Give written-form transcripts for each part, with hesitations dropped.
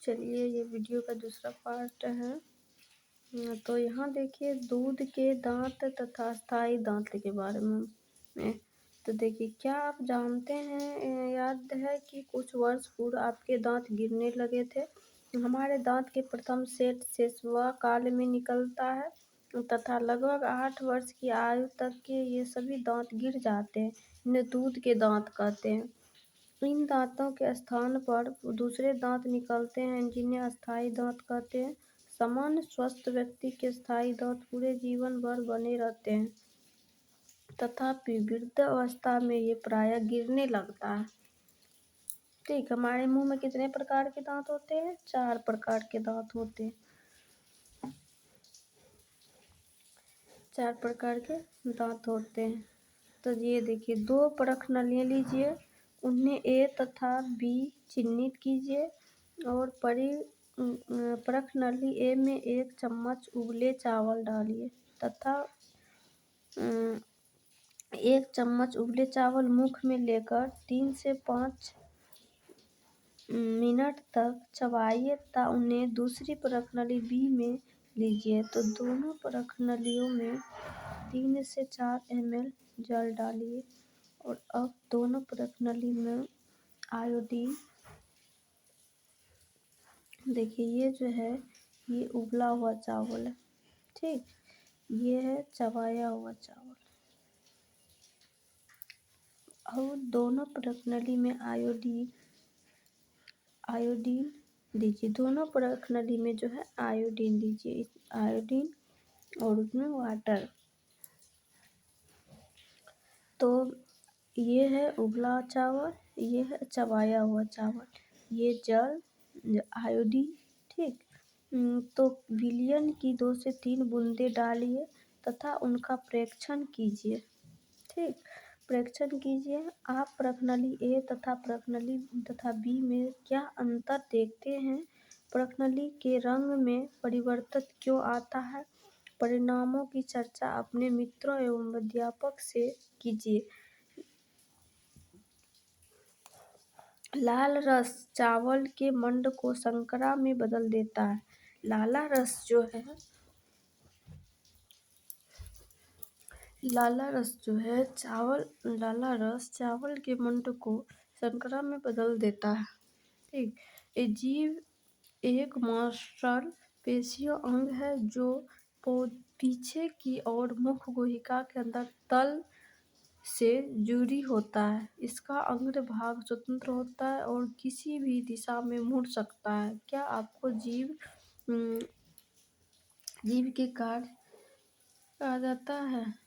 चलिए ये वीडियो का दूसरा पार्ट है। तो यहाँ देखिए दूध के दांत तथा अस्थायी दांत के बारे में। तो देखिए क्या आप जानते हैं, याद है कि कुछ वर्ष पूर्व आपके दांत गिरने लगे थे। हमारे दांत के प्रथम सेट सेशवा काल में निकलता है तथा लगभग 8 वर्ष की आयु तक के ये सभी दांत गिर जाते हैं। इन्हें दूध के दांत कहते हैं। इन दांतों के स्थान पर दूसरे दांत निकलते हैं जिन्हें अस्थायी दांत कहते हैं। सामान्य स्वस्थ व्यक्ति के स्थायी दांत पूरे जीवन भर बने रहते हैं, तथापि वृद्धावस्था में ये प्रायः गिरने लगता है। ठीक, हमारे मुंह में कितने प्रकार के दांत होते हैं? 4 प्रकार के दांत होते हैं। 4 प्रकार के दांत होते हैं। तो ये देखिए 2 परख नलियाँ लीजिए, उन्हें ए तथा बी चिन्हित कीजिए और परख नली ए में 1 चम्मच उबले चावल डालिए तथा 1 चम्मच उबले चावल मुख में लेकर 3 से 5 मिनट तक चबाइए तथा उन्हें दूसरी परख नली बी में लीजिए। तो दोनों परख नलियों में 3 से 4 ml जल डालिए और अब दोनों परख नली में आयोडीन, देखिए ये जो है ये उबला हुआ चावल है। ठीक, ये है चबाया हुआ चावल। अब दोनों परख नली में आयोडीन दीजिए। दोनों परख नली में जो है आयोडीन दीजिए, आयोडीन और उसमें वाटर। तो ये है उबला चावल, ये है चबाया हुआ चावल, ये जल, आयोडीन। ठीक, तो विलयन की 2 से 3 बूंदे डालिए तथा उनका प्रेक्षण कीजिए। ठीक, प्रेक्षण कीजिए। आप परख नली ए तथा परख नली तथा बी में क्या अंतर देखते हैं? परख नली के रंग में परिवर्तन क्यों आता है? परिणामों की चर्चा अपने मित्रों एवं अध्यापक से कीजिए। लाल रस चावल के मंड को शर्करा में बदल देता है। लाला रस जो है लाला रस चावल के मंड को शर्करा में बदल देता है। ठीक, ये जीव एक मांसपेशीय अंग है जो पीछे की ओर मुख गुहिका के अंदर तल से जुड़ी होता है। इसका अग्रभाग स्वतंत्र होता है और किसी भी दिशा में मुड़ सकता है। क्या आपको जीव के कार्य कहा जाता है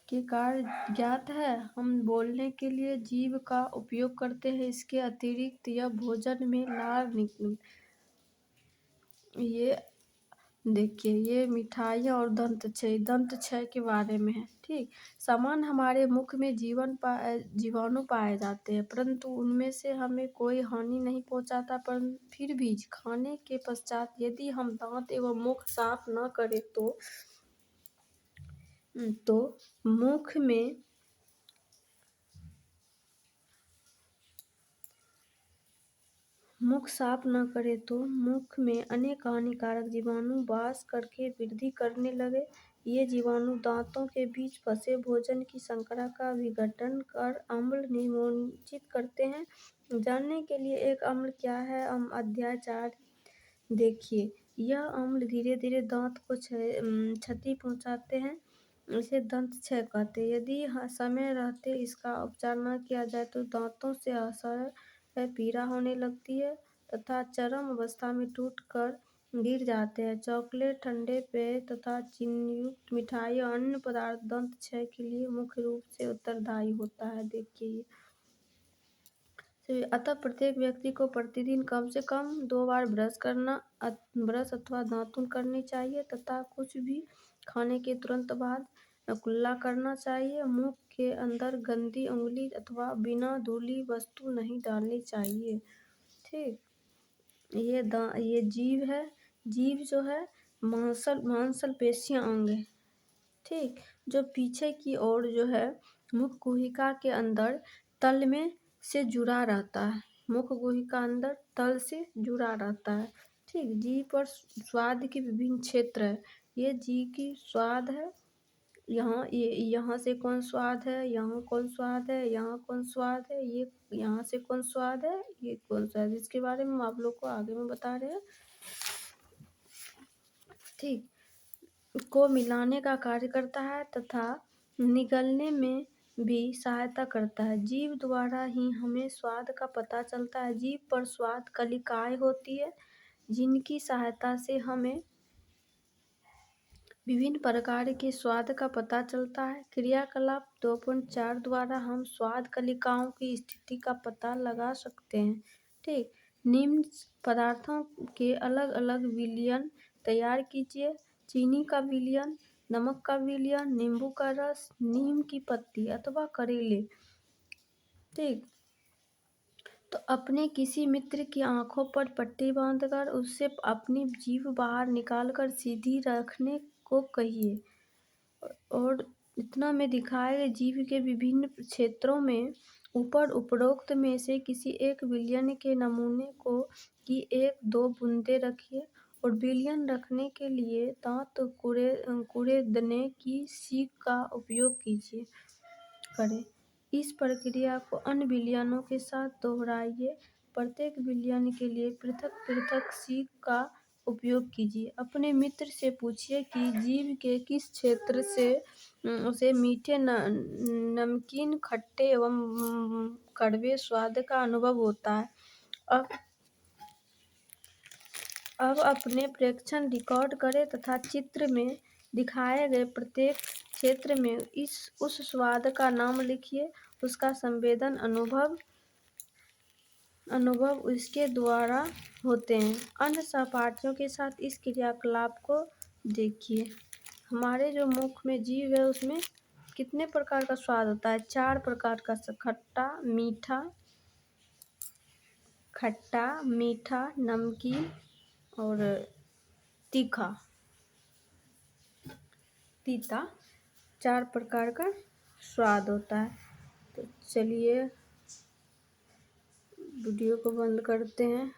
के कार्य ज्ञात है? हम बोलने के लिए जीभ का उपयोग करते हैं। इसके अतिरिक्त यह भोजन में लार ये देखिए ये मिठाइयाँ और दंत क्षय के बारे में है। ठीक, सामान्य हमारे मुख में जीवाणु पाए जाते हैं, परंतु उनमें से हमें कोई हानि नहीं पहुंचाता। पर फिर भी खाने के पश्चात यदि हम दांत एवं मुख साफ न करें तो मुख साफ न करें तो मुख में अनेक हानिकारक जीवाणु वास करके वृद्धि करने लगे। ये जीवाणु दांतों के बीच फंसे भोजन की शर्करा का विघटन कर अम्ल निर्मोचित करते हैं। जानने के लिए एक अम्ल क्या है, अध्याय 4 देखिए। यह अम्ल धीरे धीरे दांत को क्षति पहुंचाते हैं, इसे दंत क्षय कहते हैं। यदि समय रहते इसका उपचार न किया जाए तो दांतों से असह्य पीड़ा होने लगती है तथा चरम अवस्था में टूट कर गिर जाते हैं। चॉकलेट, ठंडे पेय तथा चीनीयुक्त मिठाई और अन्य पदार्थ दंत क्षय के लिए मुख्य रूप से उत्तरदायी होता है। देखिए अतः प्रत्येक व्यक्ति को प्रतिदिन कम से कम 2 बार ब्रश अथवा दातुन करनी चाहिए तथा कुछ भी खाने के तुरंत बाद कुल्ला करना चाहिए। मुंह के अंदर गंदी उंगली अथवा बिना धुली वस्तु नहीं डालनी चाहिए। ठीक, ये जीभ है। जीभ जो है मांसपेशीय अंग है। ठीक, जो पीछे की ओर जो है मुख गुहिका के अंदर तल में से जुड़ा रहता है। मुख गुहिका अंदर तल से जुड़ा रहता है। ठीक, जीभ पर स्वाद के विभिन्न क्षेत्र है। ये जीभ की स्वाद है, यहाँ से कौन स्वाद है, यहाँ कौन स्वाद है, यहाँ कौन स्वाद है, ये यहाँ से कौन स्वाद है, ये कौन स्वाद है, इसके बारे में हम आप लोग को आगे में बता रहे हैं। ठीक, को मिलाने का कार्य करता है तथा निगलने में भी सहायता करता है। जीभ द्वारा ही हमें स्वाद का पता चलता है। जीभ पर स्वाद कलिकाएं होती है, जिनकी सहायता से हमें विभिन्न प्रकार के स्वाद का पता चलता है। क्रियाकलाप 2.4 द्वारा हम स्वाद कलिकाओं की स्थिति का पता लगा सकते हैं। ठीक, निम्न पदार्थों के अलग अलग विलयन तैयार कीजिए। चीनी का विलयन, नमक का विलयन, नींबू का रस, नीम की पत्ती अथवा करेले। ठीक, तो अपने किसी मित्र की आंखों पर पट्टी बांधकर उससे अपनी जीभ बाहर निकालकर सीधी रखने को कहिए और इतना में दिखाए गए जीभ के विभिन्न क्षेत्रों में ऊपर उपरोक्त में से किसी एक विलयन के नमूने को की 1-2 बूंदें रखिए और विलयन रखने के लिए दांत कुरेदने की सीख का उपयोग करें। इस प्रक्रिया को अन्य विलयनों के साथ दोहराइए। प्रत्येक विलयन के लिए पृथक पृथक सीख का उपयोग कीजिए। अपने मित्र से पूछिए कि जीभ के किस क्षेत्र से उसे मीठे, नमकीन, खट्टे एवं कड़वे स्वाद का अनुभव होता है। अब अपने प्रेक्षण रिकॉर्ड करें तथा चित्र में दिखाए गए प्रत्येक क्षेत्र में उस स्वाद का नाम लिखिए। उसका संवेदन अनुभव इसके द्वारा होते हैं। अन्य सहपाठियों के साथ इस क्रियाकलाप को देखिए। हमारे जो मुख में जीभ है उसमें कितने प्रकार का स्वाद होता है? 4 प्रकार का। खट्टा, मीठा, नमकीन और तीखा, तीता, 4 प्रकार का स्वाद होता है। तो चलिए वीडियो को बंद करते हैं।